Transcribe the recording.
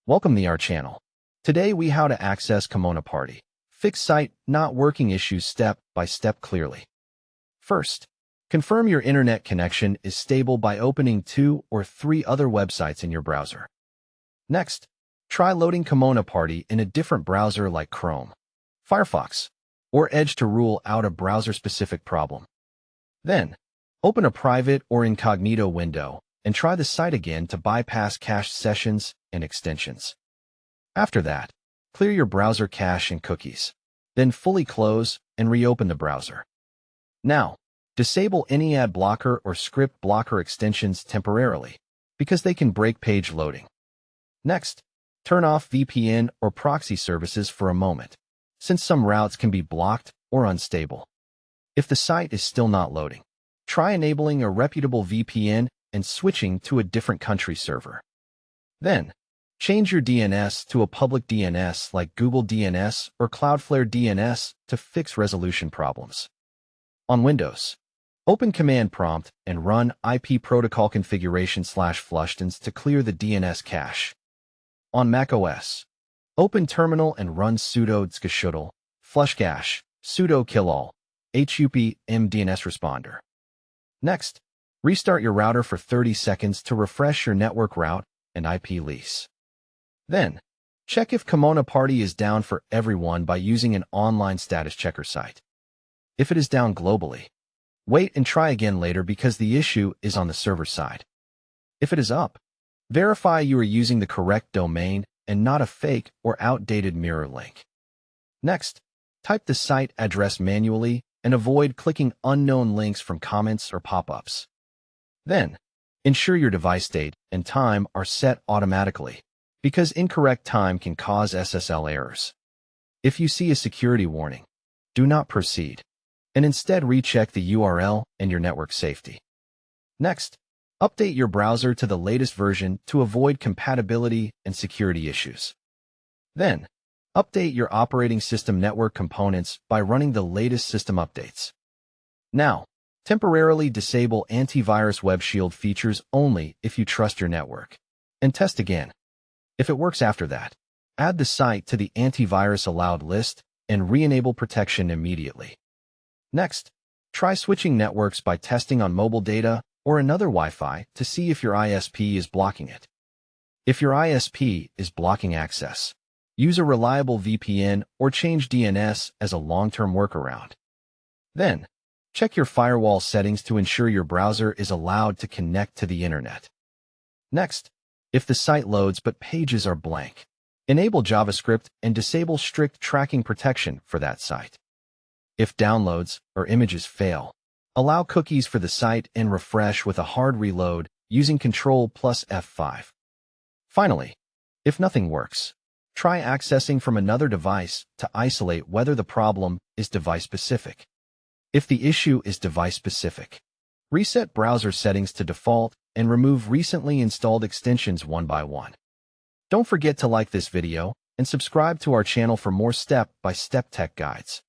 Welcome to our channel. Today we how to access Kemono Party. Fix site not working issues step by step clearly. First, confirm your internet connection is stable by opening 2 or 3 other websites in your browser. Next, try loading Kemono Party in a different browser like Chrome, Firefox, or Edge to rule out a browser-specific problem. Then, open a private or incognito window and try the site again to bypass cached sessions and extensions. After that, clear your browser cache and cookies. Then fully close and reopen the browser. Now, disable any ad blocker or script blocker extensions temporarily, because they can break page loading. Next, turn off VPN or proxy services for a moment, since some routes can be blocked or unstable. If the site is still not loading, try enabling a reputable VPN and switching to a different country server. Then, change your DNS to a public DNS like Google DNS or Cloudflare DNS to fix resolution problems. On Windows, open Command Prompt and run IP protocol configuration/flushtons to clear the DNS cache. On macOS, open Terminal and run sudo dshutl flushcache sudo killall hup mdns responder. Next, restart your router for 30 seconds to refresh your network route and IP lease. Then, check if Kemono Party is down for everyone by using an online status checker site. If it is down globally, wait and try again later because the issue is on the server side. If it is up, verify you are using the correct domain and not a fake or outdated mirror link. Next, type the site address manually and avoid clicking unknown links from comments or pop-ups. Then, ensure your device date and time are set automatically, because incorrect time can cause SSL errors. If you see a security warning, do not proceed, and instead recheck the URL and your network safety. Next, update your browser to the latest version to avoid compatibility and security issues. Then, update your operating system network components by running the latest system updates. Now, temporarily disable antivirus web shield features only if you trust your network, and test again. If it works after that, add the site to the antivirus allowed list and re-enable protection immediately. Next, try switching networks by testing on mobile data or another Wi-Fi to see if your ISP is blocking it. If your ISP is blocking access, use a reliable VPN or change DNS as a long-term workaround. Then, check your firewall settings to ensure your browser is allowed to connect to the internet. Next, if the site loads but pages are blank, enable JavaScript and disable strict tracking protection for that site. If downloads or images fail, allow cookies for the site and refresh with a hard reload using Ctrl plus F5. Finally, if nothing works, try accessing from another device to isolate whether the problem is device-specific. If the issue is device-specific, reset browser settings to default and remove recently installed extensions one by one. Don't forget to like this video and subscribe to our channel for more step-by-step tech guides.